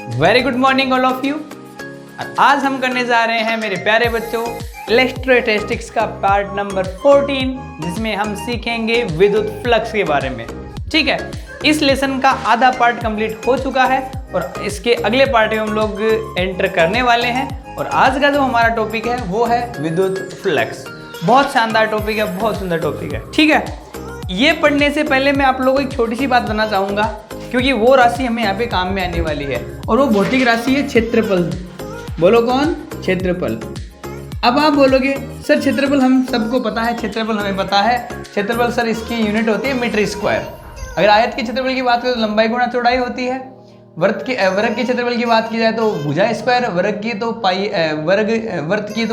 Very good morning all of you. आज हम करने जा रहे हैं मेरे प्यारे बच्चों इलेक्ट्रोस्टैटिक्स का पार्ट नंबर 14, जिसमें हम सीखेंगे विद्युत फ्लक्स के बारे में। ठीक है, इस लेसन का आधा पार्ट कंप्लीट हो चुका है और इसके अगले पार्ट में हम लोग एंटर करने वाले हैं। और आज का जो हमारा टॉपिक है वो है विद्युत फ्लक्स। बहुत शानदार टॉपिक है, बहुत सुंदर टॉपिक है। ठीक है, ये पढ़ने से पहले मैं आप लोगों को एक छोटी सी बात बताना चाहूँगा, क्योंकि वो राशि हमें यहाँ पे काम में आने वाली है और वो भौतिक राशि है क्षेत्रफल। बोलो कौन? क्षेत्रफल। अब आप बोलोगे सर क्षेत्रफल हम सबको पता है, क्षेत्रफल हमें पता है। क्षेत्रफल सर इसकी यूनिट होती है मीटर स्क्वायर। अगर आयत के क्षेत्रफल की बात करें तो लंबाई गुणा चौड़ाई होती है। वर्ग के क्षेत्रफल की बात की जाए तो भुजा स्क्वायर, वर्ग की तो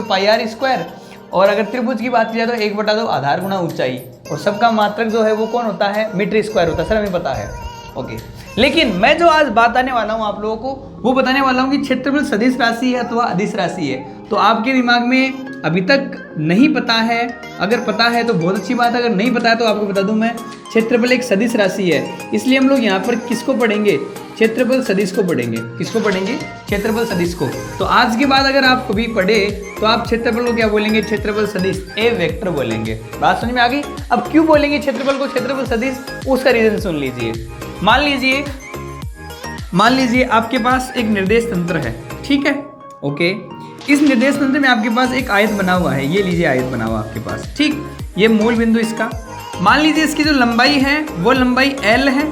पाई आर स्क्वायर, और अगर त्रिभुज की बात की जाए तो 1/2 आधार गुणा ऊंचाई, और सबका मात्रक जो है वो कौन होता है? मीटर स्क्वायर होता है। सर हमें पता है, ओके। लेकिन मैं जो आज बताने वाला हूँ आप लोगों को, वो बताने वाला हूँ कि क्षेत्रफल सदिश राशि है अथवा अदिश राशि है। तो आपके दिमाग में अभी तक नहीं पता है, अगर पता है तो बहुत अच्छी बात है, अगर नहीं पता है तो आपको बता दूं मैं, क्षेत्रफल एक सदिश राशि है। इसलिए हम लोग यहाँ पर किसको पढ़ेंगे? क्षेत्रफल सदिश को पढ़ेंगे। किसको पढ़ेंगे? क्षेत्रफल सदिश को। तो आज के बाद अगर आप कभी पढ़े तो आप क्षेत्रफल को क्या बोलेंगे? क्षेत्रफल सदिश, ए वेक्टर बोलेंगे। बात समझ में आ गई? अब क्यों बोलेंगे क्षेत्रफल को क्षेत्रफल सदिश, उसका रीजन सुन लीजिए। मान लीजिए आपके पास एक निर्देश तंत्र है, ठीक है, ओके। इस निर्देश तंत्र में आपके पास एक आयत बना हुआ है, ये लीजिए आयत बना हुआ आपके पास, ठीक। ये मूल बिंदु इसका, मान लीजिए इसकी जो लंबाई है वो लंबाई L है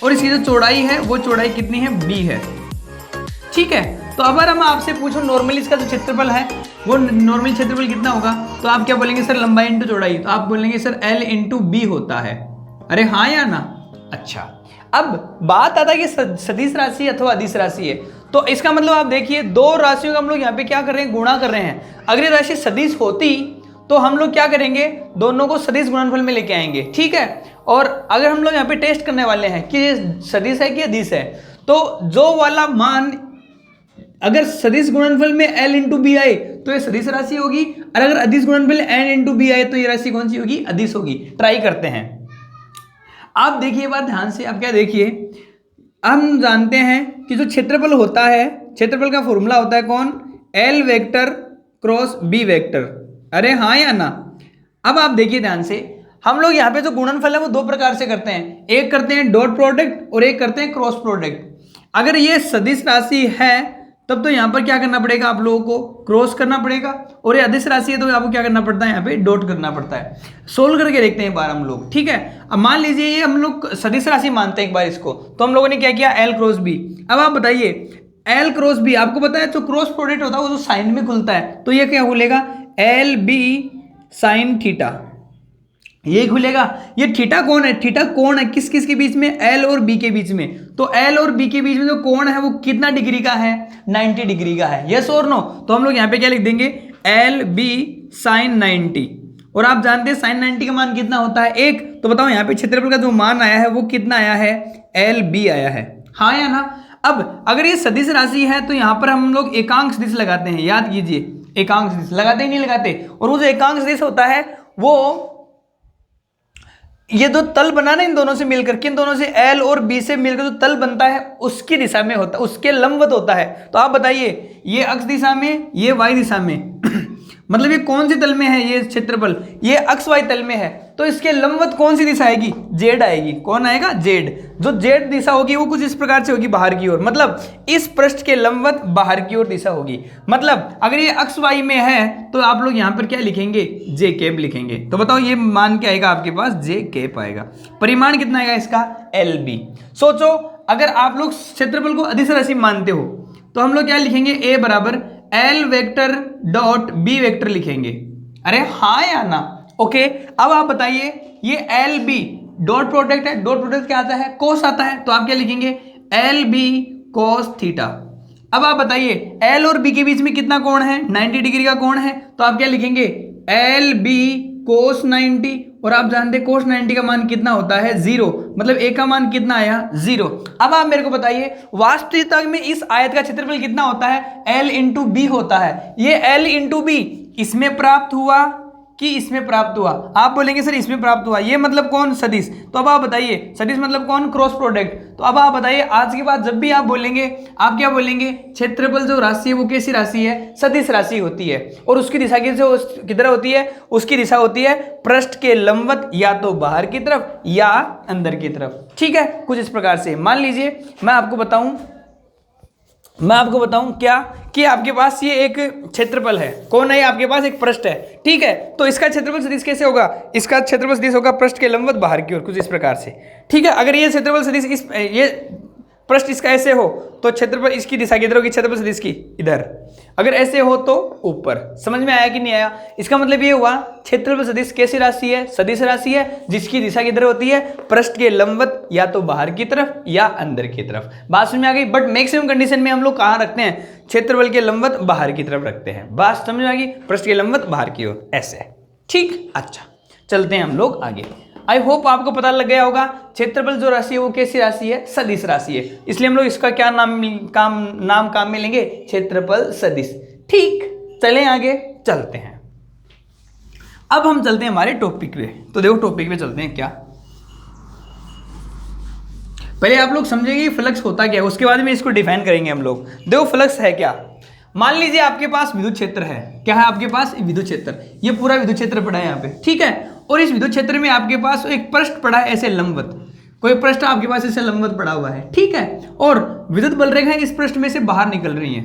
और इसकी जो चौड़ाई है वो चौड़ाई कितनी है? B है, ठीक है। तो अगर हम आपसे पूछो नॉर्मली इसका जो क्षेत्रफल है वो नॉर्मल क्षेत्रफल कितना होगा, तो आप क्या बोलेंगे? सर लंबाई इंटू चौड़ाई। तो आप बोलेंगे सर L इंटू B होता है। अरे हाँ या ना? अच्छा, अब बात आता है कि सदिश राशि अथवा अदिश राशि है, तो इसका मतलब आप देखिए दो राशियों का हम लोग यहाँ पे क्या कर रहे हैं? गुणा कर रहे हैं। अगर ये राशि सदिश होती तो हम लोग क्या करेंगे? दोनों को सदिश गुणनफल में लेके आएंगे, ठीक है। और अगर हम लोग यहाँ पे टेस्ट करने वाले हैं कि ये सदिश है कि अदिश है, तो जो वाला मान अगर सदिश गुणनफल में L इंटू बी आए तो ये सदिश राशि होगी, और अगर अदिश गुणनफल N इंटू बी आए तो ये राशि कौन सी होगी? अदिश होगी। ट्राई करते हैं। आप देखिए बात ध्यान से, आप क्या देखिए, हम जानते हैं कि जो क्षेत्रफल होता है, क्षेत्रफल का फॉर्मूला होता है कौन? L vector cross B vector. अरे हाँ या ना? अब आप देखिए ध्यान से, हम लोग यहाँ पे जो गुणनफल है वो दो प्रकार से करते हैं, एक करते हैं डॉट प्रोडक्ट और एक करते हैं क्रॉस प्रोडक्ट। अगर ये सदिश राशि है तब तो यहाँ पर क्या करना पड़ेगा? आप लोगों को क्रॉस करना पड़ेगा, और ये अदिश राशि है तो आपको क्या करना पड़ता है? यहाँ पे डॉट करना पड़ता है। सोल्व करके देखते हैं एक बार हम लोग, ठीक है। अब मान लीजिए ये हम लोग सदिश राशि मानते हैं एक बार इसको, तो हम लोगों ने क्या किया? L cross B। अब आप बताइए L क्रॉस B, आपको पता है जो क्रॉस प्रोडक्ट होता है वो जो साइन में खुलता है, तो ये क्या खुलेगा? LB साइन थीटा, ये खुलेगा। ये थीटा कौन है? थीटा कोण है किस किस के बीच में? L और B के बीच में। तो L और B के बीच में जो कोण है वो कितना डिग्री का है? 90 डिग्री का है। यस और नो? तो हम लोग यहाँ पे क्या लिख देंगे? LB sine 90। और आप जानते हैं साइन 90 का मान कितना होता है? 1। तो बताओ यहाँ पे क्षेत्रफल का जो मान आया है वो कितना आया है? LB आया है। हाँ या ना? अब अगर ये सदिश राशि है तो यहाँ पर हम लोग एकांक सदिश लगाते हैं, याद कीजिए, एकांक सदिश लगाते ही नहीं लगाते। और वो जो एकांक सदिश होता है वो ये जो तल बना ना इन दोनों से मिलकर, किन दोनों से? L और B से मिलकर जो तल बनता है उसकी दिशा में होता है, उसके लंबवत होता है। तो आप बताइए ये x दिशा में, ये y दिशा में मतलब ये कौन सी तल में है? ये क्षेत्रफल ये x y तल में है, तो इसके लंबवत कौन सी दिशा आएगी? Z आएगी। कौन आएगा? Z। जो Z दिशा होगी वो कुछ इस प्रकार से होगी, बाहर की ओर, मतलब इस पृष्ठ के लंबवत बाहर की ओर दिशा होगी। मतलब अगर ये x y में है तो आप लोग यहाँ पर क्या लिखेंगे? J कैप लिखेंगे। तो बताओ ये मान क्या आएगा आपके पास? J कैप आएगा। परिमाण कितना आएगा इसका? LB। सोचो अगर आप लोग क्षेत्रफल को अदिश राशि मानते हो तो हम लोग क्या लिखेंगे? A बराबर L vector dot B vector लिखेंगे। अरे हाँ या ना? ओके। अब आप बताइए ये LB डॉट प्रोडक्ट है, डॉट प्रोडक्ट क्या आता है? कोस आता है, तो आप क्या लिखेंगे? LB cos theta. अब आप बताइए L और B के बीच में कितना कोण है? 90 डिग्री का कोण है, तो आप क्या लिखेंगे? LB कोस 90। और आप जानते हैं कोस 90 का मान कितना होता है? 0। मतलब A का मान कितना आया? 0। अब आप मेरे को बताइए वास्तविकता में इस आयत का क्षेत्रफल कितना होता है? L इंटू B होता है। ये L इंटू B इसमें प्राप्त हुआ कि इसमें प्राप्त हुआ। आप बोलेंगे सर इसमें प्राप्त हुआ, ये मतलब कौन? सदिश। तो अब आप बताइए सदिश मतलब कौन? Cross product. तो अब आप बताइए आज के बाद जब भी आप बोलेंगे, आप क्या बोलेंगे? क्षेत्रफल जो राशि है वो कैसी राशि है? सदिश राशि होती है। और उसकी दिशा किधर होती है? उसकी दिशा होती है पृष्ठ के लंबवत, या तो बाहर की तरफ या अंदर की तरफ। ठीक है, कुछ इस प्रकार से। मान लीजिए मैं आपको बताऊं क्या कि आपके पास ये एक क्षेत्रफल है। कौन है? आपके पास एक पृष्ठ है। ठीक है, तो इसका क्षेत्रफल सदिश कैसे होगा? इसका क्षेत्रफल सदिश होगा पृष्ठ के लंबवत बाहर की ओर, कुछ इस प्रकार से। ठीक है, अगर ये क्षेत्रफल सदिश ये पृष्ठ इसका ऐसे हो तो क्षेत्रफल इसकी दिशा किधर होगी? क्षेत्रफल सदिश की इधर। अगर ऐसे हो तो ऊपर। समझ में आया कि नहीं आया? इसका मतलब ये हुआ क्षेत्रफल सदिश कैसी राशि है? सदिश राशि है जिसकी दिशा किधर होती है? पृष्ठ के लंबवत, या तो बाहर की तरफ या अंदर की तरफ। बात समझ में आ गई? बट मैक्सिमम कंडीशन में हम लोग कहाँ रखते हैं? क्षेत्रफल के लंबवत बाहर की तरफ रखते हैं। बात समझ में आ गई? पृष्ठ के लंबवत बाहर की ओर, ऐसे। ठीक, अच्छा चलते हैं हम लोग आगे। आई होप आपको पता लग गया होगा क्षेत्रफल जो राशि है वो कैसी राशि है? सदिश राशि है। इसलिए हम लोग इसका क्या नाम काम में लेंगे? क्षेत्रफल सदिश। ठीक, चलें आगे चलते हैं। अब हम चलते हैं हमारे टॉपिक पे। तो देखो टॉपिक पे चलते हैं। क्या पहले आप लोग समझेंगे फ्लक्स होता क्या है, उसके बाद में इसको डिफाइन करेंगे हम लोग। देखो फ्लक्स है क्या। मान लीजिए आपके पास विद्युत क्षेत्र है। क्या है आपके पास? विद्युत क्षेत्र। ये पूरा विद्युत क्षेत्र पड़ा है यहाँ पे। ठीक है, और इस विद्युत क्षेत्र में आपके पास एक पृष्ठ पड़ा है ऐसे लंबवत। कोई पृष्ठ आपके पास ऐसे लंबवत पड़ा हुआ है। ठीक है, और विद्युत बल रेखाएं इस पृष्ठ में से बाहर निकल रही हैं।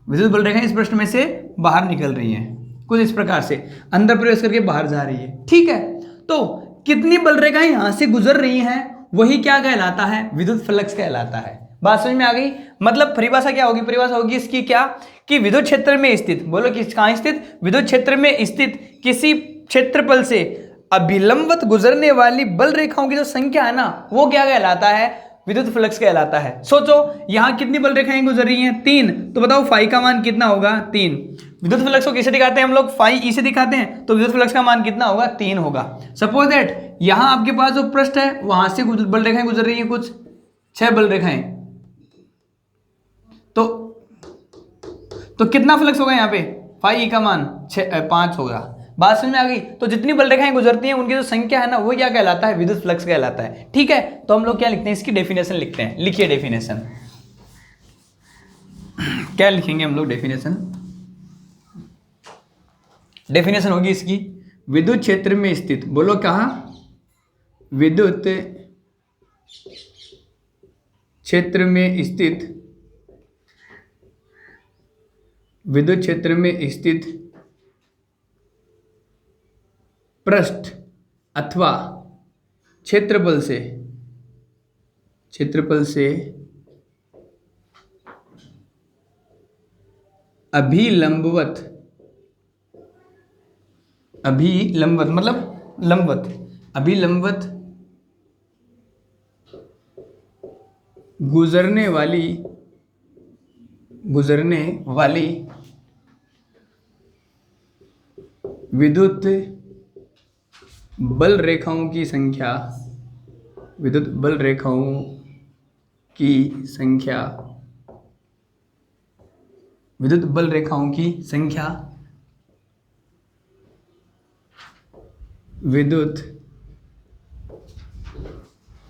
विद्युत बल रेखाएं इस पृष्ठ में से बाहर निकल रही हैं, कुछ इस प्रकार से अंदर प्रवेश करके बाहर जा रही है। ठीक है, तो कितनी बल रेखाएं यहां से गुजर रही हैं वही क्या कहलाता है? विद्युत फ्लक्स कहलाता है। बात समझ में आ गई? मतलब परिभाषा क्या होगी? परिभाषा होगी इसकी क्या कि विद्युत क्षेत्र में स्थित, बोलो कि कहां स्थित? विद्युत क्षेत्र में स्थित किसी क्षेत्रफल से अभिलंबत गुजरने वाली बल रेखाओं की जो संख्या है ना, वो क्या कहलाता है? विद्युत फ्लक्स कहलाता है। सोचो यहां कितनी बल रेखाएं गुजर रही हैं? 3। तो बताओ फाई का मान कितना होगा? 3। विद्युत फ्लक्स को कैसे दिखाते हैं हम लोग? फाई ई से दिखाते हैं, तो विद्युत फ्लक्स का मान कितना होगा? 3 होगा। सपोज दैट यहां आपके पास जो पृष्ठ है वहां से बल रेखाएं गुजर रही है, कुछ 6 बल रेखाएं। तो कितना फ्लक्स होगा यहाँ पे? फाई ई का मान 5 होगा। बात समझ में आ गई? तो जितनी बल रेखाएं गुजरती हैं उनकी जो संख्या है ना, वो क्या कहलाता है? विद्युत फ्लक्स कहलाता है। ठीक है, तो हम लोग क्या लिखते हैं? इसकी डेफिनेशन लिखते हैं। लिखिए डेफिनेशन। क्या लिखेंगे हम लोग? डेफिनेशन होगी इसकी, विद्युत क्षेत्र में स्थित, बोलो कहाँ? विद्युत क्षेत्र में स्थित, विद्युत क्षेत्र में स्थित पृष्ठ अथवा क्षेत्रफल से अभिलंबवत मतलब लंबवत, अभिलंबवत गुजरने वाली विद्युत बल रेखाओं की संख्या, विद्युत बल रेखाओं की संख्या, विद्युत बल रेखाओं की संख्या विद्युत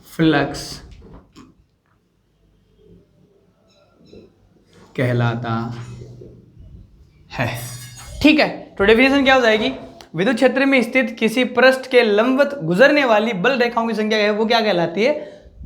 फ्लक्स कहलाता है। ठीक है, तो डेफिनेशन क्या हो जाएगी? विद्युत क्षेत्र में स्थित किसी पृष्ठ के लंबवत गुजरने वाली बल रेखाओं की संख्या है वो क्या कहलाती है?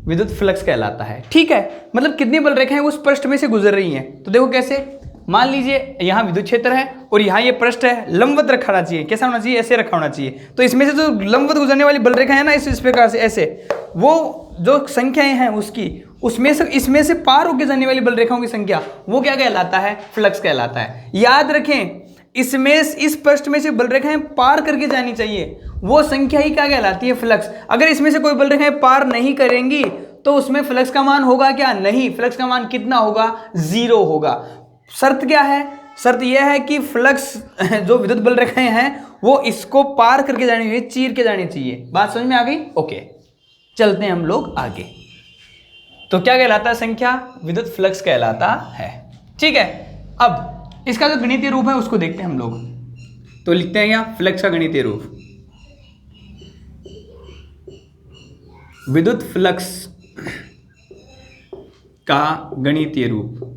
विद्युत फ्लक्स कहलाता है। ठीक है, मतलब कितनी बल रेखाएं उस पृष्ठ में से गुजर रही हैं। तो देखो कैसे, मान लीजिए यहाँ विद्युत क्षेत्र है और यहाँ ये पृष्ठ है, लंबवत रखा होना चाहिए। कैसा होना चाहिए? ऐसे रखा होना चाहिए। तो इसमें से जो लंबवत गुजरने वाली बल रेखा है ना, इस प्रकार से ऐसे, वो जो संख्याएं हैं उसकी, उसमें से इसमें से पार होकर जाने वाली बल रेखाओं की संख्या वो क्या कहलाता है? फ्लक्स कहलाता है। याद रखें, इसमें इस पृष्ठ में से बल रेखाएं पार करके जानी चाहिए, वो संख्या ही क्या कहलाती है? फ्लक्स। अगर इसमें से कोई बल रेखाएं पार नहीं करेंगी तो उसमें फ्लक्स का मान होगा क्या? नहीं। फ्लक्स का मान कितना होगा? 0 होगा। शर्त क्या है? शर्त यह है कि फ्लक्स जो विद्युत बल रेखाएं हैं वो इसको पार करके जानी चाहिए, चीर के जानी चाहिए। बात समझ में आ गई? ओके, चलते हैं हम लोग आगे। तो क्या कहलाता है? संख्या विद्युत फ्लक्स कहलाता है। ठीक है, अब इसका जो गणितीय रूप है उसको देखते हैं हम लोग। तो लिखते हैं क्या, फ्लक्स का गणितीय रूप, विद्युत फ्लक्स का गणितीय रूप।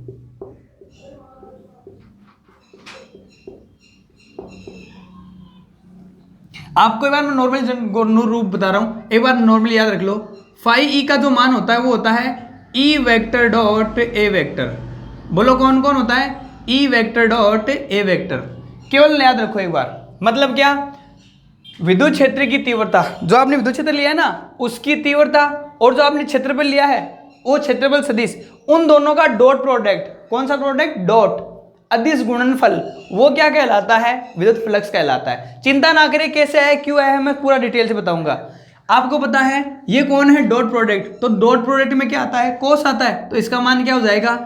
आपको एक बार मैं नॉर्मल रूप बता रहा हूं, एक बार नॉर्मल याद रख लो। फाई ई का जो मान होता है वो होता है ई वेक्टर डॉट ए वेक्टर। बोलो कौन कौन होता है, ई वेक्टर डॉट ए वेक्टर। केवल याद रखो एक बार, मतलब क्या, विद्युत क्षेत्र की तीव्रता, जो आपने विद्युत क्षेत्र लिया है ना उसकी तीव्रता, और जो आपने क्षेत्रफल लिया है वो क्षेत्रफल सदिश, उन दोनों का डॉट प्रोडक्ट, कौन सा प्रोडक्ट, डॉट अदिश गुणनफल, वो क्या कहलाता है, विद्युत फ्लक्स कहलाता है। चिंता ना करें कैसे है क्यों है, मैं पूरा डिटेल से बताऊंगा। आपको पता है ये कौन है, डॉट प्रोडक्ट, तो डॉट प्रोडक्ट में क्या आता है, कोस आता है, तो इसका मान क्या हो जाएगा,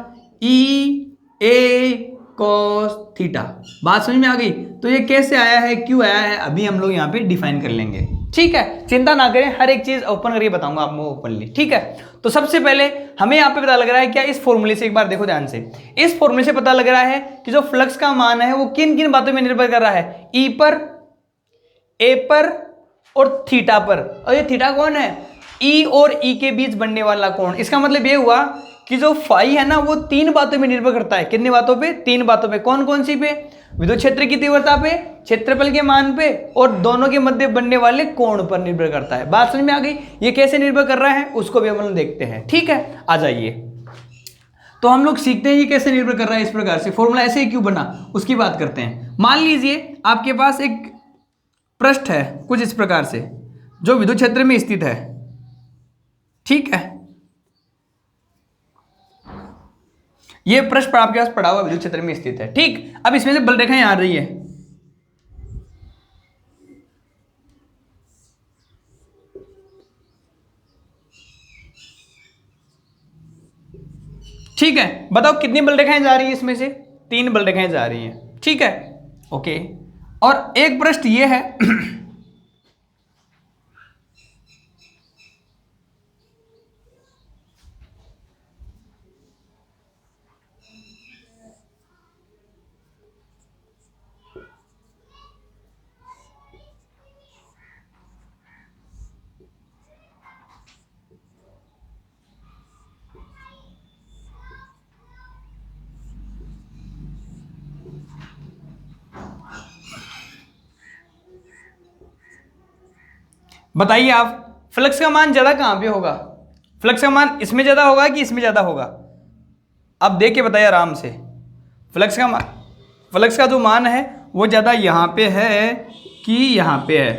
ई ए कोस थीटा। बात समझ में आ गई। तो ये कैसे आया है, क्यों आया है, अभी हम लोग यहाँ पे डिफाइन कर लेंगे, ठीक है। चिंता ना करें, हर एक चीज ओपन करके बताऊंगा आपको ओपनली, ठीक है। तो सबसे पहले हमें यहाँ पे पता लग रहा है क्या, इस फॉर्मूले से एक बार देखो ध्यान से, इस फॉर्मूले से पता लग रहा है कि जो फ्लक्स का मान है वो किन किन बातों में निर्भर कर रहा है, ई पर, ए पर और थीटा पर। और ये थीटा कौन है, ई और ई के बीच बनने वाला कोण। इसका मतलब ये हुआ कि जो फाई है ना वो तीन बातों में निर्भर करता है। कितनी बातों पे, तीन बातों पे। कौन कौन सी पे, विद्युत क्षेत्र की तीव्रता पे, क्षेत्रफल के मान पे, और दोनों के मध्य बनने वाले कोण पर निर्भर करता है। बात समझ में आ गई। ये कैसे निर्भर कर रहा है उसको भी हम लोग देखते हैं, ठीक है। आ जाइए, तो हम लोग सीखते हैं ये कैसे निर्भर कर रहा है, इस प्रकार से फॉर्मूला ऐसे ही क्यों बना उसकी बात करते हैं। मान लीजिए आपके पास एक पृष्ठ है कुछ इस प्रकार से, जो विद्युत क्षेत्र में स्थित है, ठीक है। ये पृष्ठ आपके पास पड़ा हुआ विद्युत क्षेत्र में स्थित है, ठीक। अब इसमें से बल रेखाएं आ रही है, ठीक है। बताओ कितनी बल रेखाएं जा रही है, इसमें से तीन बल रेखाएं जा रही हैं, ठीक है, ओके। और एक पृष्ठ ये है बताइए आप, फ्लक्स का मान ज्यादा कहां पे होगा, फ्लक्स का मान इसमें ज्यादा होगा कि इसमें ज्यादा होगा, अब देख के बताइए आराम से। फ्लक्स का जो मान है वो ज्यादा यहां पे है कि यहां पे है।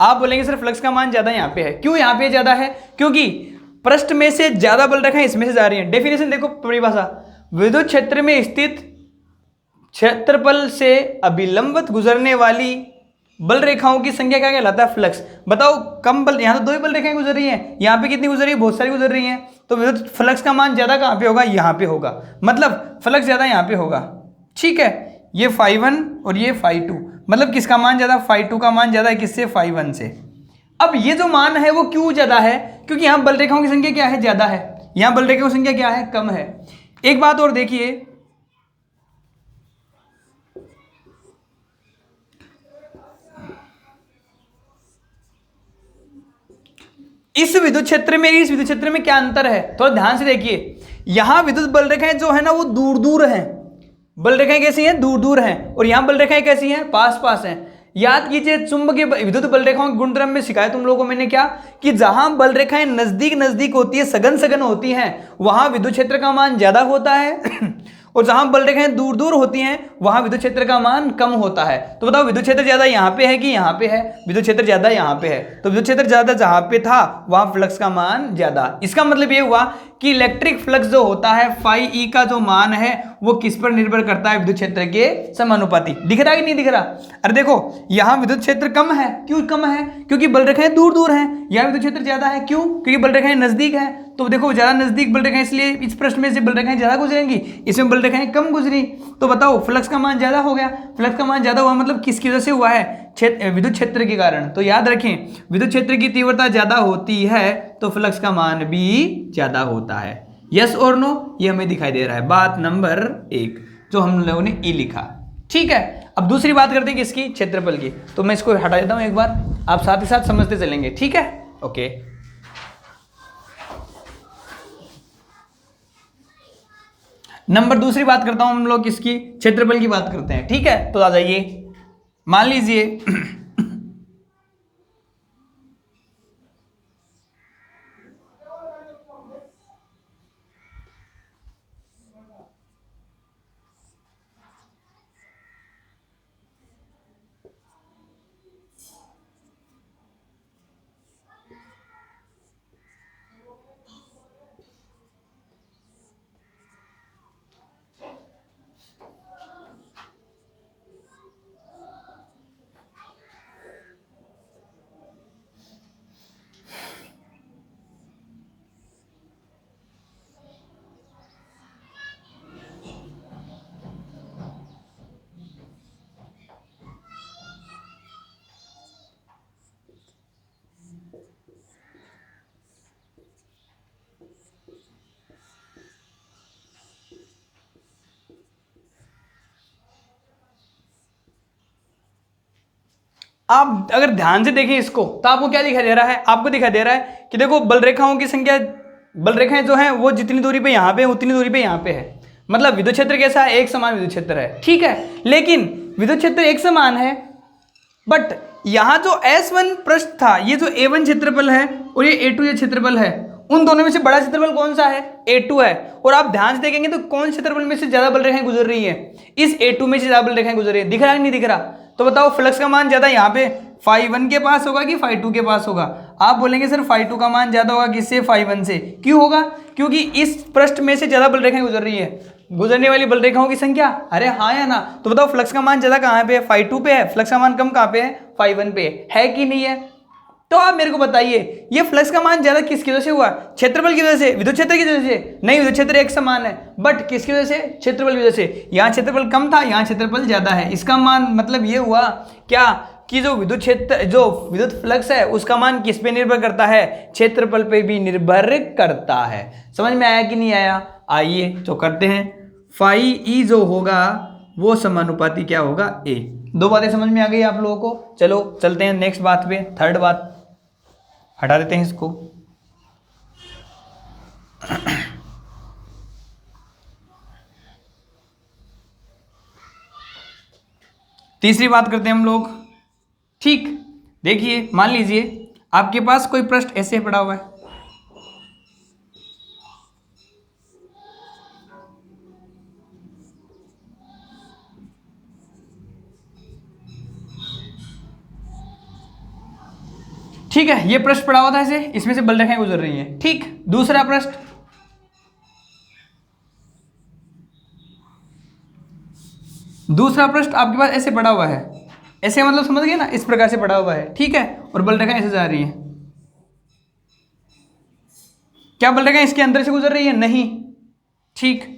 आप बोलेंगे सर फ्लक्स का मान ज्यादा यहां पे है, क्यों यहां पे ज्यादा है, क्योंकि पृष्ठ में से ज्यादा बल रेखाएं इसमें से जा रही हैं। डेफिनेशन देखो, परिभाषा, विद्युत क्षेत्र में स्थित क्षेत्रफल से अभिलंबित गुजरने वाली बल रेखाओं की संख्या क्या कहलाता है, फ्लक्स। बताओ कम बल, यहाँ तो दो ही बल रेखाएं गुजर रही हैं, यहाँ पे कितनी गुजर रही है, बहुत सारी गुजर रही हैं। तो विद्युत फ्लक्स का मान ज्यादा कहाँ पे होगा, यहाँ पे होगा, मतलब फ्लक्स ज्यादा यहाँ पे होगा, ठीक है। ये φ1 और ये φ2, मतलब किसका मान ज्यादा, φ2 का मान ज्यादा है किससे, φ1 से। अब ये जो मान है वो क्यों ज्यादा है, क्योंकि यहाँ बल रेखाओं की संख्या क्या है, ज्यादा है, यहाँ बल रेखाओं की संख्या क्या है, कम है। एक बात और देखिए, इस विद्युत क्षेत्र में इस विद्युत क्षेत्र में क्या अंतर है, थोड़ा ध्यान से देखिए। यहां विद्युत बल रेखाएं जो है ना वो दूर दूर हैं, बल रेखाएं कैसी हैं, दूर दूर हैं, और यहां बल रेखाएं कैसी हैं, पास पास हैं। याद कीजिए चुंबकीय विद्युत बल रेखाओं के गुणधर्म में सिखाया तुम लोगों को मैंने क्या, कि जहां बल रेखाएं नजदीक नजदीक होती है, सघन सघन होती हैं, वहां विद्युत क्षेत्र का मान ज्यादा होता है और जहां बल रेखाएं दूर दूर होती हैं वहां विद्युत क्षेत्र का मान कम होता है। तो बताओ विद्युत क्षेत्र ज्यादा यहां पे है कि यहां पे है, विद्युत क्षेत्र ज्यादा यहां पे है, तो विद्युत क्षेत्र ज्यादा जहां पे था वहां फ्लक्स का मान ज्यादा। इसका मतलब ये हुआ कि इलेक्ट्रिक फ्लक्स जो होता है फाई ई का जो मान है वो किस पर निर्भर करता है, विद्युत क्षेत्र के समानुपाती। दिख रहा है कि नहीं दिख रहा, अरे देखो यहां विद्युत क्षेत्र कम है, क्यों कम है, क्योंकि बल रेखाएं दूर दूर हैं, यहां विद्युत क्षेत्र ज्यादा है, क्यों, क्योंकि बल रेखाएं नजदीक है। तो देखो ज्यादा नजदीक बल रेखाएं, इसलिए इस प्रश्न में से बल रेखाएं ज्यादा गुजरेंगी, इसमें बल रेखाएं कम गुजरी, तो बताओ फ्लक्स का मान ज्यादा हो गया। फ्लक्स का मान ज्यादा हुआ मतलब किसकी वजह से हुआ है, विद्युत क्षेत्र के कारण। तो याद रखें विद्युत क्षेत्र की तीव्रता ज्यादा होती है तो फ्लक्स का मान भी ज्यादा होता है। यस और नो, ये हमें दिखाई दे रहा है। बात नंबर 1 जो हम लोगों ने ई लिखा, ठीक है। अब दूसरी बात करते हैं किसकी, क्षेत्रफल की। तो मैं इसको हटा देता हूं एक बार, आप साथ ही साथ समझते चलेंगे, ठीक है। ओके, नंबर दूसरी बात करता हूं, हम लोग किसकी, क्षेत्रफल की बात करते हैं, ठीक है। तो आ जाइए, मान लीजिए आप अगर ध्यान से देखें इसको तो आपको क्या दिखाई दे रहा है, आपको दिखाई दे रहा है कि देखो बल रेखाओं की संख्या, बल रेखाएं जो हैं वो जितनी दूरी पे यहाँ पे उतनी दूरी पे यहाँ पे है, मतलब विद्युत क्षेत्र कैसा है, एक समान विद्युत क्षेत्र है, ठीक है। लेकिन विद्युत क्षेत्र एक समान है, बट यहाँ जो S1 पृष्ठ था, ये जो A1 क्षेत्रफल है और ये A2 ये क्षेत्रफल है, उन दोनों में से बड़ा क्षेत्रफल कौन सा है, A2 है। और आप ध्यान से देखेंगे तो कौन क्षेत्रफल में से ज्यादा बल रेखाएं गुजर रही है, इस A2 में से ज्यादा बल रेखाएं गुजर रही है। दिख रहा है नहीं दिख रहा? तो बताओ फ्लक्स का मान ज्यादा यहाँ पे φ1 के पास होगा कि φ2 के पास होगा? आप बोलेंगे सर φ2 का मान ज्यादा होगा, किससे, φ1 से। क्यों होगा? क्योंकि इस पृष्ठ में से ज्यादा बल रेखाएं गुजर रही है, गुजरने वाली बल रेखाओं की संख्या, अरे हाँ या ना? तो बताओ फ्लक्स का मान ज्यादा कहाँ पे है, φ2 पे है, फ्लक्स का मान कम कहाँ पे है, φ1 पे है कि नहीं है? तो आप मेरे को बताइए, ये फ्लक्स का मान ज्यादा किसकी वजह से हुआ, क्षेत्रफल की वजह से, विद्युत क्षेत्र की वजह से? नहीं, विद्युत क्षेत्र एक समान है, बट किसकी वजह से, क्षेत्रफल की वजह से। यहाँ क्षेत्रफल कम था, यहाँ क्षेत्रफल ज्यादा है, इसका मान मतलब ये हुआ क्या कि जो विद्युत क्षेत्र, जो विद्युत फ्लक्स है उसका मान किस पे निर्भर करता है, क्षेत्रफल पे भी निर्भर करता है। समझ में आया कि नहीं आया? आइए तो करते हैं, फाई ई जो होगा वो समानुपाती क्या होगा, ए। दो बातें समझ में आ गई आप लोगों को। चलो चलते हैं नेक्स्ट बात पे, थर्ड बात, हटा देते हैं इसको। तीसरी बात करते हैं हम लोग, ठीक। देखिए मान लीजिए आपके पास कोई पृष्ठ ऐसे पड़ा हुआ है, ठीक है, ये पृष्ठ पड़ा हुआ था ऐसे, इसमें से बल रेखाएं गुजर रही हैं, ठीक। दूसरा पृष्ठ, दूसरा पृष्ठ आपके पास ऐसे पड़ा हुआ है, ऐसे मतलब समझ गए ना, इस प्रकार से पड़ा हुआ है, ठीक है, और बल रेखाएं ऐसे जा रही हैं। क्या बल रेखाएं इसके अंदर से गुजर रही है? नहीं, ठीक।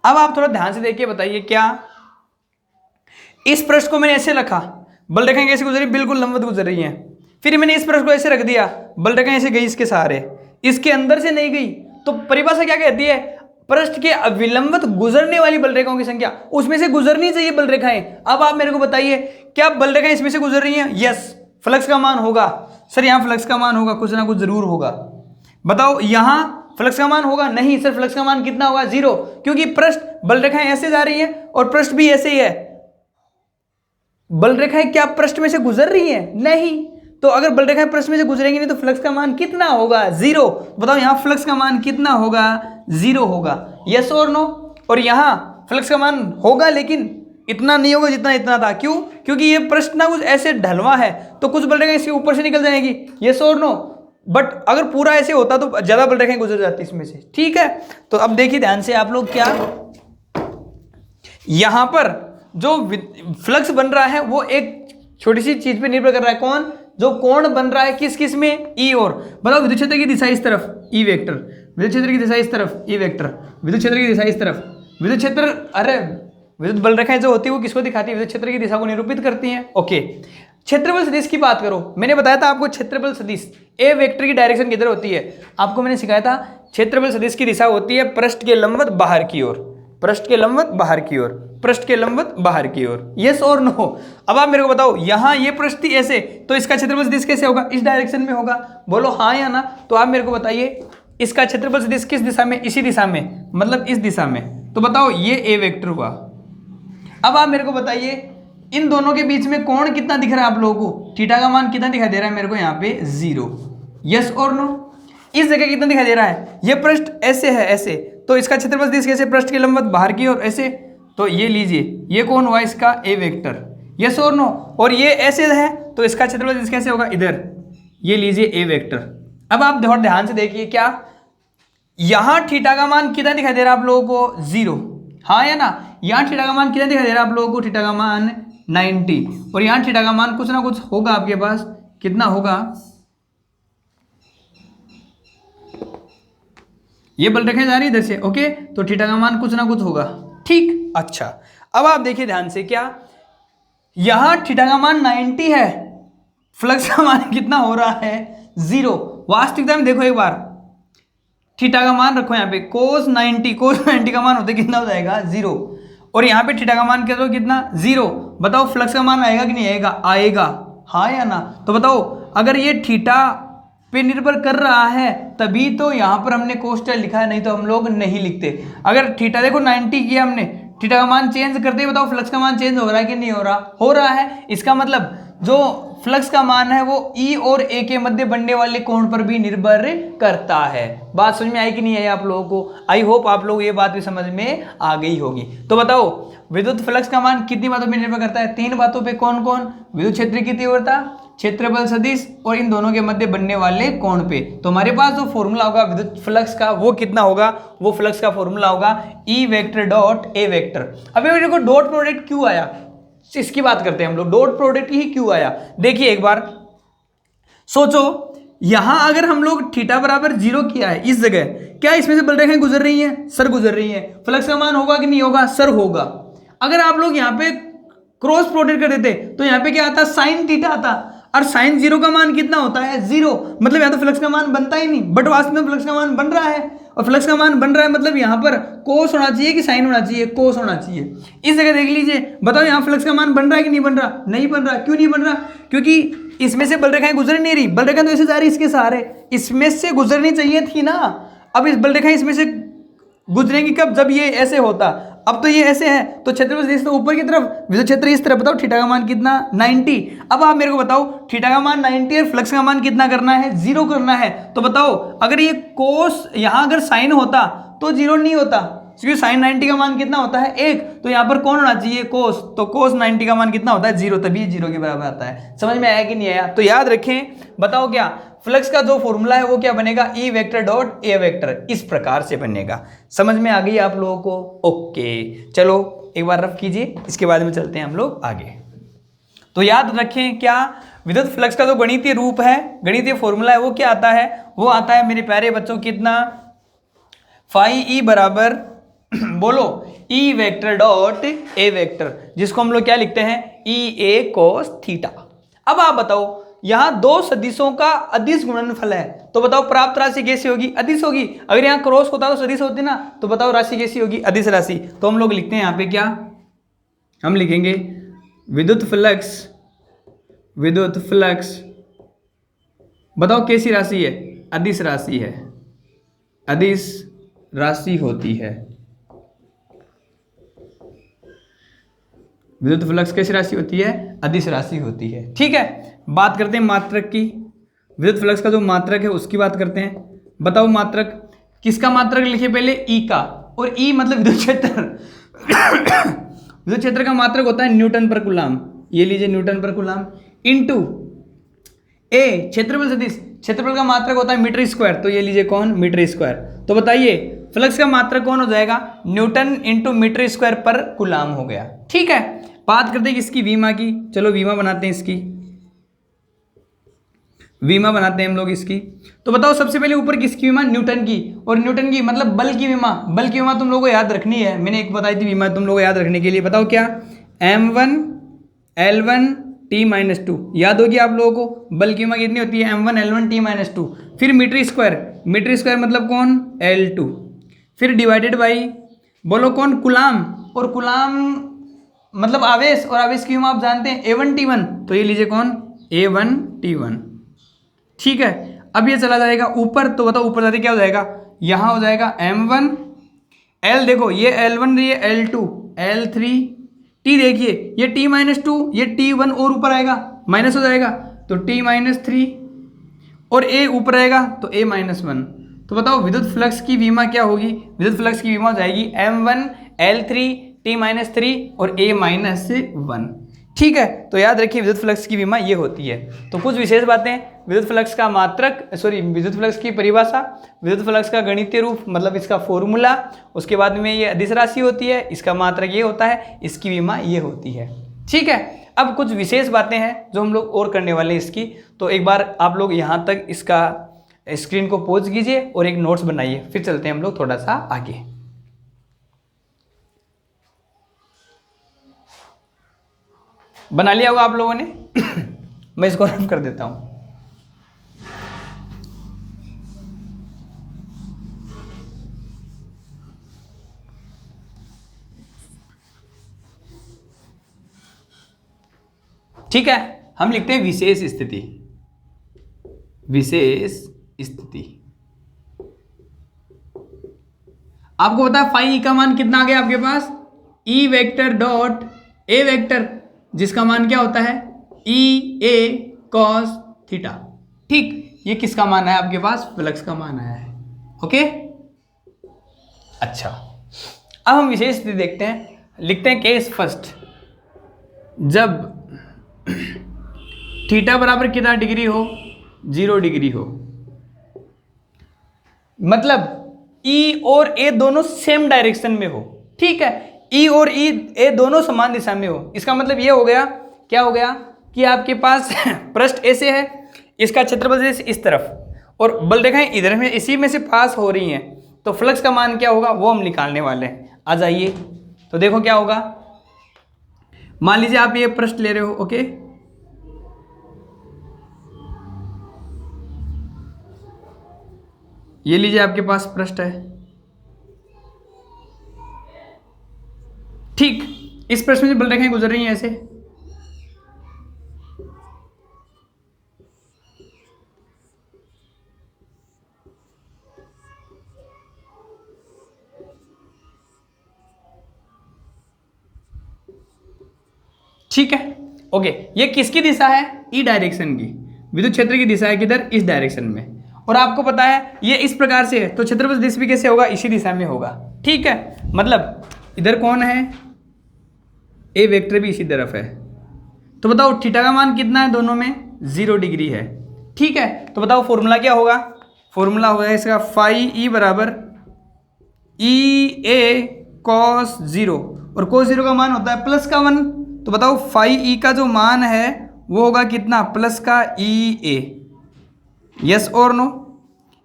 अब आप थोड़ा ध्यान से देखिए, बताइए क्या इस पृष्ठ को मैंने ऐसे रखा, बल रेखाएं कैसे गुजरी, बिल्कुल लंबवत गुजर रही हैं। फिर मैंने इस पृष्ठ को ऐसे रख दिया, बल रेखाएं ऐसे गई इसके सहारे, इसके अंदर से नहीं गई। तो परिभाषा क्या कहती है, पृष्ठ के अविलंबित गुजरने वाली बल रेखाओं की संख्या, उसमें से गुजरनी चाहिए बल रेखाएं। अब आप मेरे को बताइए, क्या बल रेखाएं इसमें से गुजर रही हैं? यस। फ्लक्स का मान होगा सर, यहाँ फ्लक्स का मान होगा, कुछ ना कुछ जरूर होगा। बताओ यहाँ फ्लक्स का मान होगा? नहीं सर, फ्लक्स का मान कितना होगा, 0, क्योंकि पृष्ठ, बल रेखाएं ऐसे जा रही है और पृष्ठ भी ऐसे ही है। बल रेखाएं क्या पृष्ठ में से गुजर रही है? नहीं। तो अगर बल रेखाएं पृष्ठ में से गुजरेंगी नहीं तो फ्लक्स का मान कितना होगा, 0। बताओ यहाँ फ्लक्स का मान कितना होगा, 0 होगा, यस और नो? और यहाँ फ्लक्स का मान होगा लेकिन इतना नहीं होगा जितना इतना था। क्यों? क्योंकि ये पृष्ठ ना कुछ ऐसे ढलवा है, तो कुछ बल रेखाएं इसके ऊपर से निकल जाएंगी, यस और नो? बट अगर पूरा ऐसे होता तो ज्यादा बल रेखाएं गुजर जाती इसमें से, ठीक है। तो अब देखिए ध्यान से आप लोग, क्या यहां पर जो फ्लक्स बन रहा है वो एक छोटी सी चीज पे निर्भर कर रहा है, कौन? जो कोण बन रहा है किस किस में, ई और। बताओ विद्युत क्षेत्र की दिशा इस तरफ, ई वेक्टर, विद्युत क्षेत्र की दिशा इस तरफ, ई वेक्टर, विद्युत क्षेत्र की दिशा इस तरफ, विद्युत क्षेत्र, अरे विद्युत बल रेखाएं जो होती है वो किसको दिखाती है? विद्युत क्षेत्र की दिशा को निरूपित करती हैं। ओके, क्षेत्रफल सदिश की बात करो, मैंने बताया था आपको क्षेत्रफल सदिश ए वेक्टर की डायरेक्शन किधर होती है, आपको मैंने सिखाया था क्षेत्रफल सदिश की दिशा होती है पृष्ठ के लंबवत बाहर की ओर, पृष्ठ के लंबवत बाहर की ओर, पृष्ठ के लंबवत बाहर की ओर। यस और नो? अब आप मेरे को बताओ, यहां ये पृष्ठ थी ऐसे, तो इसका क्षेत्रफल सदिश कैसे होगा? इस डायरेक्शन में होगा। बोलो हाँ या ना? तो आप मेरे को बताइए इसका क्षेत्रफल सदिश किस दिशा में? इसी दिशा में, मतलब इस दिशा में। तो बताओ ये ए वेक्टर हुआ। अब आप मेरे को बताइए इन दोनों के बीच में कोण कितना दिख रहा है आप लोगों को? थीटा का मान कितना दिखाई दे रहा है मेरे को यहाँ पे? 0। यस और नो? इस जगह कितना दिखाई दे रहा है? ये पृष्ठ ऐसे है, ऐसे, तो इसका क्षेत्रफल सदिश कैसे? पृष्ठ के लंबवत बाहर की ओर ऐसे, तो ये लीजिए ये कौन हुआ? इसका ए वेक्टर। यस और नो? और ये ऐसे है तो इसका क्षेत्रफल सदिश कैसे होगा? इधर, ये लीजिए ए वेक्टर। अब आप थोड़ा ध्यान से देखिए, क्या यहां थीटा का मान कितना दिखाई दे रहा है आप लोगों को? 0, हाँ या ना? यहां थीटा का मान कितना दिखाई दे रहा है आप लोगों को? थीटा का मान 90, और यहां थीटा का मान कुछ ना कुछ होगा आपके पास, कितना होगा? ये बल रेखाएं जा रही है इधर से, ओके, तो थीटा का मान कुछ ना कुछ होगा, ठीक। अच्छा, अब आप देखिए ध्यान से, क्या यहां थीटा का मान 90 है, फ्लक्स का मान कितना हो रहा है? 0। वास्तविकता में देखो एक बार, थीटा का मान रखो यहाँ पे कोस 90 का मान होता है कितना हो जाएगा? 0, और यहाँ पे थीटा का मान क्या तो कितना? 0। बताओ फ्लक्स का मान आएगा कि नहीं आएगा? आएगा, हाँ या ना? तो बताओ अगर ये थीटा पे निर्भर कर रहा है तभी तो यहाँ पर हमने कोस लिखा है, नहीं तो हम लोग नहीं लिखते। अगर थीटा देखो 90 किया हमने, थीटा का मान चेंज करते ही बताओ फ्लक्स का मान चेंज हो रहा है कि नहीं हो रहा? हो रहा है। इसका मतलब जो फ्लक्स का मान है वो ई और ए के मध्य बनने वाले कोण पर भी निर्भर करता है। बात समझ में आई कि नहीं आई आप लोगों को? आई होप आप लोग ये बात भी समझ में आ गई होगी। तो बताओ विद्युत फ्लक्स का मान कितनी बातों पर निर्भर करता है? 3 बातों पे। कौन कौन? विद्युत क्षेत्र की तीव्रता, क्षेत्रफल सदिश, और इन दोनों के मध्य बनने वाले कोण पे। तो हमारे पास जो फॉर्मूला होगा विद्युत फ्लक्स का वो कितना होगा? वो फ्लक्स का फॉर्मूला होगा ई वेक्टर डॉट ए वेक्टर। अभी मेरे को डॉट प्रोडक्ट क्यों आया इसकी बात करते हैं हम लोग। डॉट प्रोडक्ट ही क्यों आया? देखिए एक बार सोचो, यहां अगर हम लोग थीटा बराबर 0 किया है इस जगह, क्या इसमें से बल रेखाएं गुजर रही हैं? सर गुजर रही हैं। फ्लक्स का मान होगा कि नहीं होगा? सर होगा। अगर आप लोग यहाँ पे क्रॉस प्रोडक्ट कर देते तो यहाँ पे क्या आता? साइन थीटा आता, और साइन 0 का मान कितना होता है? 0। मतलब यहाँ तो फ्लक्स का मान बनता ही नहीं, बट वास्तव में फ्लक्स का मान बन रहा है, और फ्लक्स का मान बन रहा है मतलब यहाँ पर कोस होना चाहिए कि साइन होना चाहिए? कोस होना चाहिए। इस जगह देख लीजिए, बताओ यहाँ फ्लक्स का मान बन रहा है कि नहीं बन रहा? नहीं बन रहा। क्यों नहीं बन रहा? क्योंकि इसमें से बल रेखाएं गुजर नहीं रही। बल रेखाएं तो ऐसे जा रही इसके सहारे, इसमें से गुजरनी चाहिए थी ना। अब इस बल रेखाएं इसमें से गुजरेंगी कब? जब ये ऐसे होता। अब तो ये ऐसे है, तो क्षेत्रफल सदिश तो ऊपर की तरफ, विद्युत क्षेत्र इस तरफ। बताओ थीटा का मान कितना? 90। अब आप मेरे को बताओ थीटा का मान 90 है, फ्लक्स का मान कितना करना है? 0 करना है। तो बताओ अगर ये कोस यहां अगर साइन होता तो 0 नहीं होता, क्योंकि साइन 90 का मान कितना होता है? 1। तो यहाँ पर कौन होना चाहिए? कोस। तो कोस 90 का मान कितना होता है? 0, तभी 0 के बराबर आता है। समझ में आया कि नहीं आया? तो याद रखें, बताओ क्या फ्लक्स का जो फॉर्मूला है वो क्या बनेगा? ई वेक्टर डॉट ए वेक्टर, इस प्रकार से बनेगा। समझ में आ गई आप लोगों को? ओके, चलो एक बार रफ कीजिए, इसके बाद में चलते हैं हम लोग आगे। तो याद रखें क्या विद्युत फ्लक्स का जो गणितीय रूप है, गणितीय फॉर्मूला है, वो क्या आता है? वो आता है मेरे प्यारे बच्चों कितना? फाई ई बराबर बोलो ई वेक्टर डॉट ए वेक्टर, जिसको हम लोग क्या लिखते हैं? ई ए कोस थीटा। अब आप बताओ यहां दो सदिशों का अदिश गुणनफल है, तो बताओ प्राप्त राशि कैसी होगी? अदिश होगी। अगर यहाँ क्रॉस होता तो सदिश होती ना, तो बताओ राशि कैसी होगी? अदिश राशि। तो हम लोग लिखते हैं यहाँ पे क्या? हम लिखेंगे विद्युत फ्लक्स बताओ कैसी राशि है? अदिश राशि है, अदिश राशि होती है। विद्युत फ्लक्स कैसी राशि होती है? अदिश राशि होती है। ठीक है, बात करते हैं मात्रक की। विद्युत फ्लक्स का जो मात्रक है उसकी बात करते हैं। बताओ मात्रक किसका मात्रक लिखे? पहले ई का, और ई मतलब विद्युत क्षेत्र। विद्युत क्षेत्र का मात्रक होता है न्यूटन पर कूलाम। ये लीजिए न्यूटन पर कूलाम इनटू ए क्षेत्रफल सदिश। क्षेत्रफल का मात्रक होता है मीटर स्क्वायर, तो ये लीजिए कौन? Metre square. तो बताइए फ्लक्स का मात्रक कौन हो जाएगा? न्यूटन इंटू मीटर स्क्वायर पर कूलाम हो गया। ठीक है, बात करते हैं इसकी वीमा की। चलो वीमा बनाते हैं इसकी। विमा बनाते हैं हम लोग इसकी। तो बताओ सबसे पहले ऊपर किसकी विमा, न्यूटन की, और न्यूटन की मतलब बल की विमा। बल की विमा तुम लोगों को याद रखनी है, मैंने एक बताई थी विमा तुम लोगों को याद रखने के लिए। बताओ क्या, m1 l1 t-2 याद होगी आप लोगों को। बल की विमा कितनी होती है, m1 l1 t-2। फिर मीटर स्क्वायर मतलब कौन, l2। फिर डिवाइडेड बाई, बोलो कौन, कुलाम, और कुलाम मतलब आवेश, और आवेश की विमा आप जानते हैं a1 t1, तो ये लीजिए कौन, a1 t1। ठीक है, अब ये चला जाएगा ऊपर, तो बताओ ऊपर जाते क्या हो जाएगा, यहां हो जाएगा m1 l, देखो ये l1, ये l2, l3 t, देखिए ये t-2, ये t1 और ऊपर आएगा माइनस हो जाएगा तो t-3, और a ऊपर आएगा तो a-1। तो बताओ विद्युत फ्लक्स की विमा क्या होगी, विद्युत फ्लक्स की विमा हो जाएगी m1 l3 t-3 और a-1। ठीक है, तो याद रखिए विद्युत फ्लक्स की विमा ये होती है। तो कुछ विशेष बातें, विद्युत फ्लक्स का मात्रक, विद्युत फ्लक्स की परिभाषा, विद्युत फ्लक्स का गणितीय रूप मतलब इसका फॉर्मूला, उसके बाद में ये अदिश राशि होती है, इसका मात्रक ये होता है, इसकी विमा ये होती है। ठीक है, अब कुछ विशेष बातें हैं जो हम लोग और करने वाले हैं इसकी। तो एक बार आप लोग यहाँ तक इसका स्क्रीन को पॉज कीजिए और एक नोट्स बनाइए, फिर चलते हैं हम लोग थोड़ा सा आगे। बना लिया होगा आप लोगों ने मैं इसको रन कर देता हूं। ठीक है, हम लिखते हैं विशेष स्थिति। विशेष स्थिति आपको पता है फाई ई का मान कितना आ गया आपके पास, E vector dot A vector, जिसका मान क्या होता है, ई ए कॉस थीटा। ठीक, ये किसका मान है आपके पास, फ्लक्स का मान आया है। ओके, अच्छा अब हम विशेष स्थिति देखते हैं, लिखते हैं केस फर्स्ट। जब थीटा बराबर कितना डिग्री हो, 0 डिग्री हो, मतलब E और A दोनों सेम डायरेक्शन में हो। ठीक है, E और A दोनों समान दिशा में हो। इसका मतलब ये हो गया, क्या हो गया कि आपके पास पृष्ठ ऐसे है, इसका क्षेत्रफल इस तरफ और बल रेखाएं इधर में, इसी में से पास हो रही हैं, तो फ्लक्स का मान क्या होगा वो हम निकालने वाले हैं। आ जाइए, तो देखो क्या होगा। मान लीजिए आप ये पृष्ठ ले रहे हो, ओके, ये लीजिए आपके पास पृष्ठ है। ठीक, इस पृष्ठ में बल रेखाएं गुजर रही हैं ऐसे, ठीक है, ओके। ये किसकी दिशा है, ई डायरेक्शन की। विद्युत क्षेत्र की दिशा है किधर, इस डायरेक्शन में, और आपको पता है ये इस प्रकार से है, तो क्षेत्रफल दिश भी कैसे होगा, इसी दिशा में होगा। ठीक है, मतलब इधर कौन है, ए वेक्टर भी इसी तरफ है। तो बताओ थीटा का मान कितना है, दोनों में 0 डिग्री है। ठीक है, तो बताओ फॉर्मूला क्या होगा, फॉर्मूला होगा इसका फाई ई बराबर ई ए कॉस 0, और कॉस 0 का मान होता है प्लस का 1। तो बताओ फाई ई का जो मान है वो होगा कितना, प्लस का ई ए। यस और नो,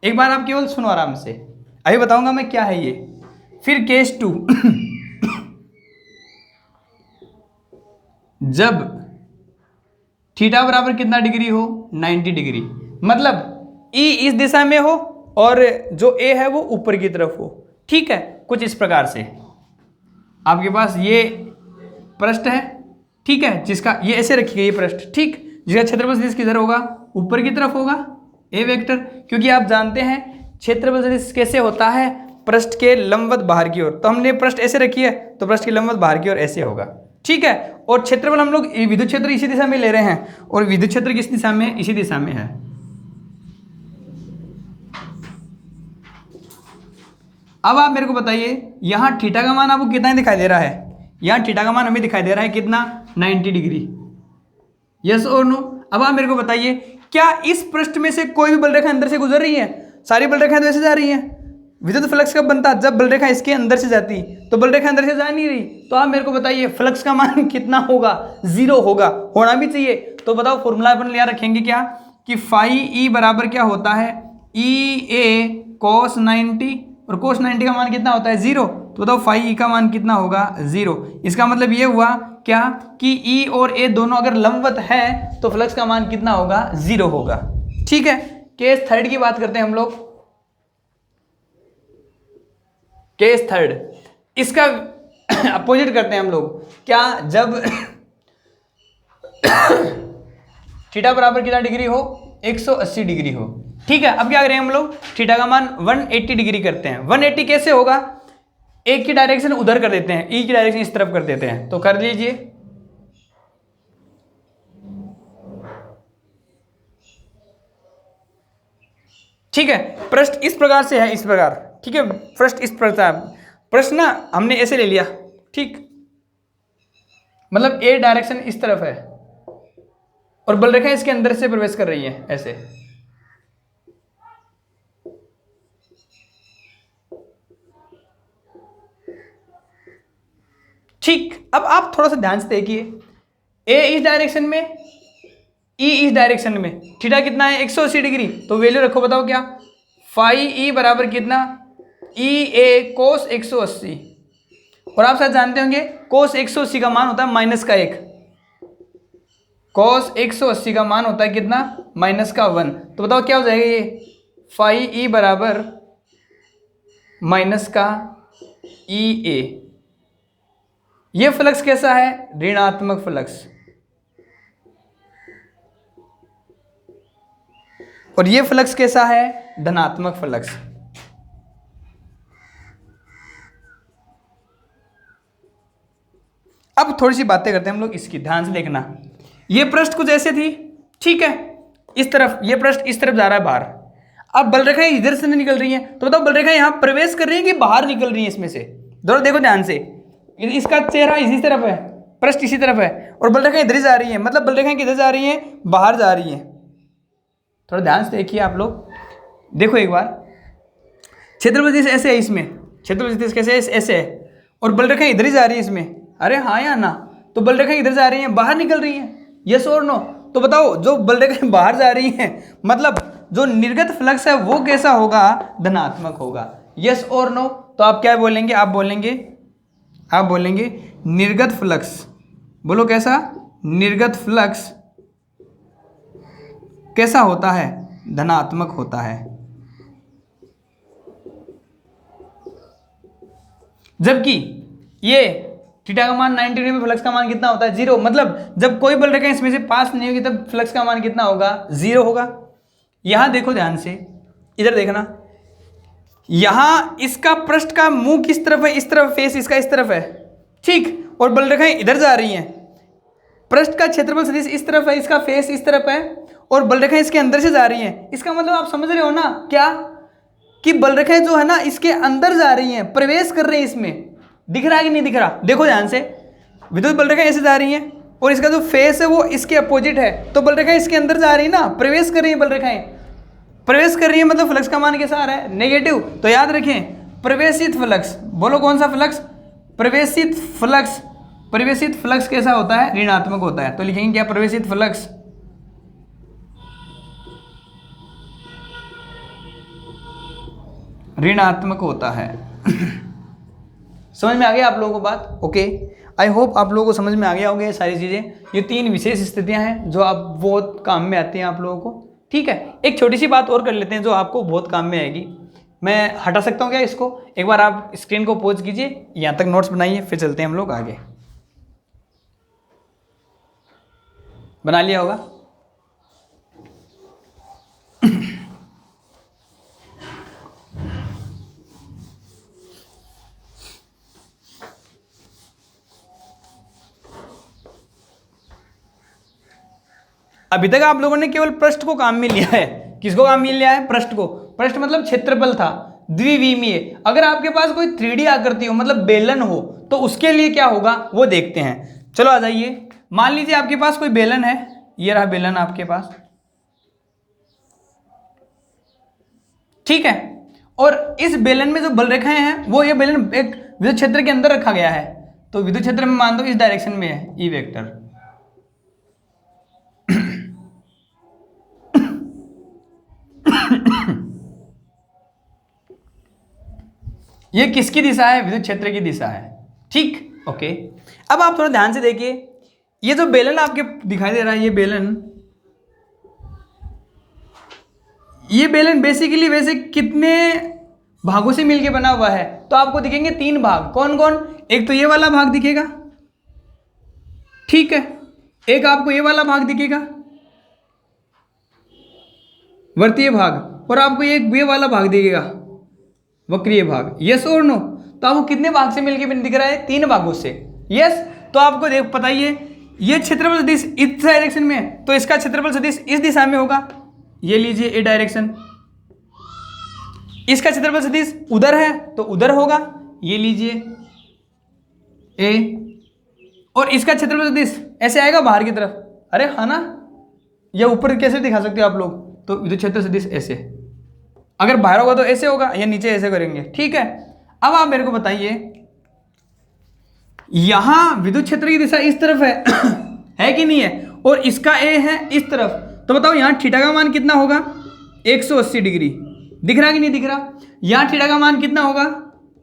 एक बार आप केवल सुनो आराम से, अभी बताऊंगा मैं क्या है ये। फिर केस 2 जब थीटा बराबर कितना डिग्री हो, 90 डिग्री, मतलब ई इस दिशा में हो और जो ए है वो ऊपर की तरफ हो। ठीक है, कुछ इस प्रकार से आपके पास ये पृष्ठ है, ठीक है, जिसका ये ऐसे रखिएगा ये पृष्ठ, ठीक, जिसका क्षेत्रफल सदिश किधर होगा, ऊपर की तरफ होगा, ए वेक्टर, क्योंकि आप जानते हैं क्षेत्रफल सदिश कैसे होता है, पृष्ठ के लंबवत बाहर की ओर। तो हमने पृष्ठ ऐसे रखी है तो पृष्ठ के लंबवत बाहर की ओर ऐसे होगा। ठीक है, और क्षेत्रफल हम लोग विद्युत क्षेत्र इसी दिशा में ले रहे हैं, और विद्युत क्षेत्र किस दिशा में, इसी दिशा में है। अब आप मेरे को बताइए यहाँ थीटा का मान आपको कितना दिखाई दे रहा है, यहाँ थीटा का मान हमें दिखाई दे रहा है कितना, 90 डिग्री। यस और नो। अब आप मेरे को बताइए क्या इस पृष्ठ में से कोई भी बल रेखा अंदर से गुजर रही है, सारी बल रेखाएं तो ऐसे जा रही हैं। विद्युत फ्लक्स कब बनता, जब बल रेखा इसके अंदर से जाती, तो बल रेखा अंदर से जा नहीं रही, तो आप मेरे को बताइए फ्लक्स का मान कितना होगा, 0 होगा, होना भी चाहिए। तो बताओ फॉर्मूला अपन लिया रखेंगे क्या, कि फाई ई बराबर क्या होता है, ई ए cos 90, और cos 90 का मान कितना होता है 0, तो बताओ फाई ई का मान कितना होगा 0। इसका मतलब ये हुआ क्या कि ई और ए दोनों अगर लंबवत है तो फ्लक्स का मान कितना होगा 0 होगा। ठीक है, केस थर्ड की बात करते हैं हम लोग। केस थर्ड, इसका अपोजिट करते हैं हम लोग। क्या, जब थीटा बराबर कितना डिग्री हो, 180 डिग्री हो। ठीक है, अब क्या करें हम लोग, थीटा का मान 180 डिग्री करते हैं। 180 कैसे होगा, एक की डायरेक्शन उधर कर देते हैं, ई की डायरेक्शन इस तरफ कर देते हैं, तो कर लीजिए। ठीक है, प्रश्न इस प्रकार से है, इस प्रकार। ठीक है, प्रश्न इस प्रकार, प्रश्न ना हमने ऐसे ले लिया। ठीक, मतलब ए डायरेक्शन इस तरफ है और बल रेखा इसके अंदर से प्रवेश कर रही है ऐसे। ठीक, अब आप थोड़ा सा ध्यान से देखिए, ए इस डायरेक्शन में, ई इस डायरेक्शन में, थीटा कितना है 180 डिग्री, तो वैल्यू रखो, बताओ क्या, फाई ई बराबर कितना, ई ए कोस 180, और आप शायद जानते होंगे कोस 180 का मान होता है -1, कोस 180 का मान होता है कितना, -1। तो बताओ क्या हो जाएगा ये, फाई ई बराबर -e a। ये फ्लक्स कैसा है, ऋणात्मक फ्लक्स, और ये फ्लक्स कैसा है, धनात्मक फ्लक्स। अब थोड़ी सी बातें करते हैं हम लोग इसकी, ध्यान से देखना। ये पृष्ठ कुछ ऐसे थी, ठीक है, इस तरफ, ये पृष्ठ इस तरफ जा रहा है बाहर। अब बल रेखाएं इधर से नहीं निकल रही हैं, तो बताओ बल रेखाएं यहां प्रवेश कर रही हैं कि बाहर निकल रही हैं इसमें से, दोनों देखो ध्यान से। इसका चेहरा इसी तरफ है, पृष्ठ इसी तरफ है, और बल रेखाएं इधर जा रही हैं, मतलब बल रेखाएं किधर जा रही हैं, बाहर जा रही हैं। थोड़ा ध्यान से देखिए आप लोग, देखो एक बार, क्षेत्रफल दिशा ऐसे है इसमें, क्षेत्रफल दिशा कैसे है, ऐसे है, और बल रेखाएं इधर ही जा रही है इसमें। अरे हाँ या ना, तो बल रेखाएं इधर जा रही हैं, बाहर निकल रही हैं, यस और नो। तो बताओ जो बल रेखाएं बाहर जा रही हैं, मतलब जो निर्गत फ्लक्स है वो कैसा होगा, धनात्मक होगा, यस और नो। तो आप क्या बोलेंगे, आप बोलेंगे निर्गत फ्लक्स, बोलो कैसा, निर्गत फ्लक्स कैसा होता है, धनात्मक होता है। जबकि ये थीटा का मान 90 डिग्री में फ्लक्स का मान कितना होता है, 0। मतलब जब कोई बल रेखा इसमें से पास नहीं होगी तब फ्लक्स का मान कितना होगा, 0 होगा। यहां देखो ध्यान से, इधर देखना, यहां इसका पृष्ठ का मुंह किस तरफ है, इस तरफ, फेस इसका इस तरफ है, ठीक, और बल रेखाएं इधर जा रही हैं। पृष्ठ का क्षेत्रफल सदिश इस तरफ है, इसका फेस इस तरफ है, और बल रेखाएं इसके अंदर से जा रही हैं। इसका मतलब आप समझ रहे हो ना, क्या कि बल रेखाएं जो है ना इसके अंदर जा रही हैं, प्रवेश कर रही हैं इसमें। दिख रहा है कि नहीं दिख रहा, देखो ध्यान से, विद्युत बल रेखाएं ऐसे जा रही हैं और इसका जो फेस है वो इसके अपोजिट है, तो बल रेखाएं इसके अंदर जा रही है ना, प्रवेश कर रही है, बल रेखाएं प्रवेश कर रही है, मतलब फ्लक्स का मान कैसा आ रहा है, नेगेटिव। तो याद रखें, प्रवेशित फ्लक्स, बोलो कौन सा फ्लक्स, प्रवेशित फ्लक्स। प्रवेशित फ्लक्स कैसा होता है, ऋणात्मक होता है। तो लिखेंगे क्या, प्रवेशित फ्लक्स ऋणात्मक होता है। समझ में आ गया आप लोगों को बात, ओके। आई होप आप लोगों को समझ में आ गया होंगे ये सारी चीज़ें। ये 3 विशेष स्थितियां हैं जो आप बहुत काम में आती हैं आप लोगों को, ठीक है। एक छोटी सी बात और कर लेते हैं जो आपको बहुत काम में आएगी। मैं हटा सकता हूँ क्या इसको, एक बार आप स्क्रीन को पॉज कीजिए, यहाँ तक नोट्स बनाइए, फिर चलते हैं हम लोग आगे। बना लिया होगा, अभी तक आप लोगों ने केवल पृष्ठ को काम में लिया है। किसको काम में लिया है, पृष्ठ को। पृष्ठ मतलब क्षेत्रफल था, द्विविमीय। अगर आपके पास कोई 3D आकृति हो, मतलब बेलन हो, तो उसके लिए क्या होगा वो देखते हैं। चलो आ जाइए, मान लीजिए आपके पास कोई बेलन है, ये रहा बेलन आपके पास, ठीक है, और इस बेलन में जो बल रेखाएं हैं वो ये बेलन एक विद्युत क्षेत्र के अंदर रखा गया है। तो विद्युत क्षेत्र में मान दो इस डायरेक्शन में है, ई वेक्टर। ये किसकी दिशा है? विद्युत क्षेत्र की दिशा है। ठीक, ओके। अब आप थोड़ा ध्यान से देखिए, ये जो बेलन आपके दिखाई दे रहा है, ये बेलन बेसिकली वैसे कितने भागों से मिलके बना हुआ है? तो आपको दिखेंगे 3 भाग। कौन कौन? एक तो ये वाला भाग दिखेगा, ठीक है, एक आपको ये वाला भाग दिखेगा, वर्तीय भाग, और आपको ये वाला भाग दिखेगा, वक्रीय भाग। यस और नो? तो आपको कितने भाग से मिलके दिख रहा है? 3 भागों से। यस, तो आपको देख बताइए, ये क्षेत्रफल सदिश इस डायरेक्शन में है, तो इसका क्षेत्रफल सदिश इस दिशा में होगा। ये लीजिए ए डायरेक्शन। इसका क्षेत्रफल सदिश उधर है तो उधर होगा, ये लीजिए ए। और इसका क्षेत्रफल सदिश ऐसे आएगा बाहर की तरफ। अरे हाँ ना, या ऊपर कैसे दिखा सकते हो आप लोग? तो विद्युत क्षेत्र सदिश ऐसे, अगर बाहर होगा तो ऐसे होगा, या नीचे ऐसे करेंगे, ठीक है। अब आप मेरे को बताइए, यहां विद्युत क्षेत्र की दिशा इस तरफ है कि नहीं है? और इसका ए है इस तरफ, तो बताओ यहां थीटा का मान कितना होगा? 180 डिग्री। दिख रहा कि नहीं दिख रहा? यहां थीटा का मान कितना होगा?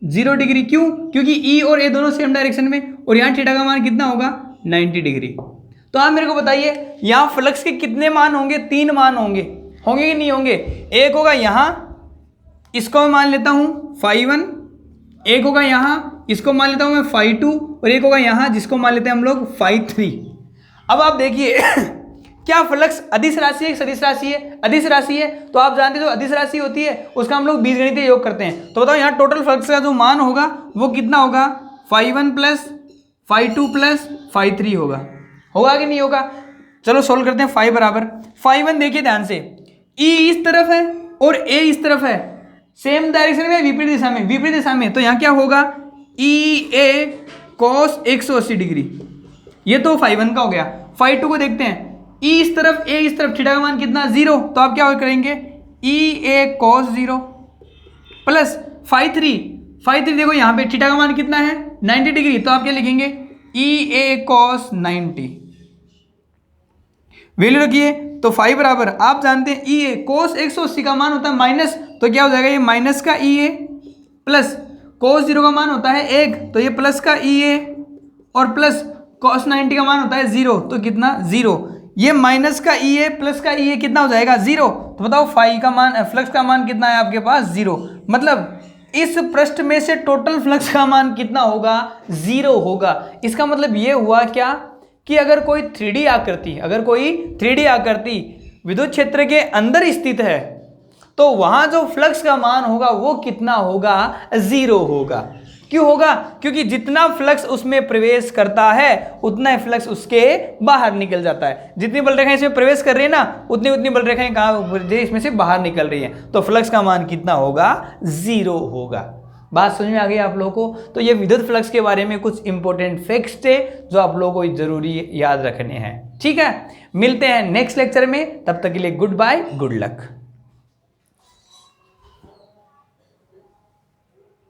0 डिग्री। क्यों? क्योंकि ई और ए दोनों सेम डायरेक्शन में, और यहां थीटा का मान कितना होगा? 90 डिग्री। तो आप मेरे को बताइए, यहां फ्लक्स के कितने मान होंगे? 3 मान होंगे कि नहीं होंगे? एक होगा यहां, इसको मैं मान लेता हूं φ1, एक होगा यहां, इसको मान लेता हूं मैं φ2, और एक होगा यहां जिसको मान लेते हैं हम लोग φ3। अब आप देखिए क्या फ्लक्स अदिश राशि है, सदिश राशि है? अदिश राशि है, तो आप जानते हो जो अदिश राशि होती है उसका हम लोग बीजगणितीय योग करते हैं। तो बताओ यहाँ टोटल फ्लक्स का जो मान होगा वो कितना होगा? φ1 प्लस φ2 प्लस φ3 होगा कि नहीं होगा? चलो सोल्व करते हैं। फाई बराबर φ1, देखिए ध्यान से, ई इस तरफ है और ए इस तरफ है, सेम डायरेक्शन में, विपरीत दिशा में, तो यहाँ क्या होगा? ई ए cos 180 डिग्री। ये तो φ1 का हो गया। φ2 को देखते हैं, ई इस तरफ, ए इस तरफ, थीटा का मान कितना? 0। तो आप क्या करेंगे? ई ए cos 0 प्लस φ3 देखो यहाँ पे थीटा का मान कितना है? 90 डिग्री। तो आप क्या लिखेंगे? ई ए cos 90। वैल्यू रखिए, तो फाई बराबर आप जानते हैं ई ए कोस 180 का मान होता है माइनस, तो क्या हो जाएगा? ये माइनस का ई ए प्लस कोस 0 का मान होता है 1, तो ये प्लस का ई ए, और प्लस कोस 90 का मान होता है 0, तो कितना? 0। ये माइनस का ई ए प्लस का ई ए कितना हो जाएगा? 0। तो बताओ फाई का मान, फ्लक्स का मान कितना है आपके पास? 0। मतलब इस पृष्ठ में से टोटल फ्लक्स का मान कितना होगा? 0 होगा। इसका मतलब ये हुआ क्या कि अगर कोई 3D आकृति विद्युत क्षेत्र के अंदर स्थित है तो वहां जो फ्लक्स का मान होगा वो कितना होगा? 0 होगा। क्यों होगा? क्योंकि जितना फ्लक्स उसमें प्रवेश करता है उतना फ्लक्स उसके बाहर निकल जाता है। जितनी बल रेखाएं इसमें प्रवेश कर रही है ना, उतनी बल रेखाएं कहाँ इसमें से बाहर निकल रही हैं, तो फ्लक्स का मान कितना होगा? 0 होगा। बात समझ में आ गई आप लोगों को? तो ये विद्युत फ्लक्स के बारे में कुछ इंपॉर्टेंट फैक्ट्स थे जो आप लोगों को जरूरी याद रखने हैं। ठीक है, मिलते हैं नेक्स्ट लेक्चर में, तब तक के लिए गुड बाय, गुड लक।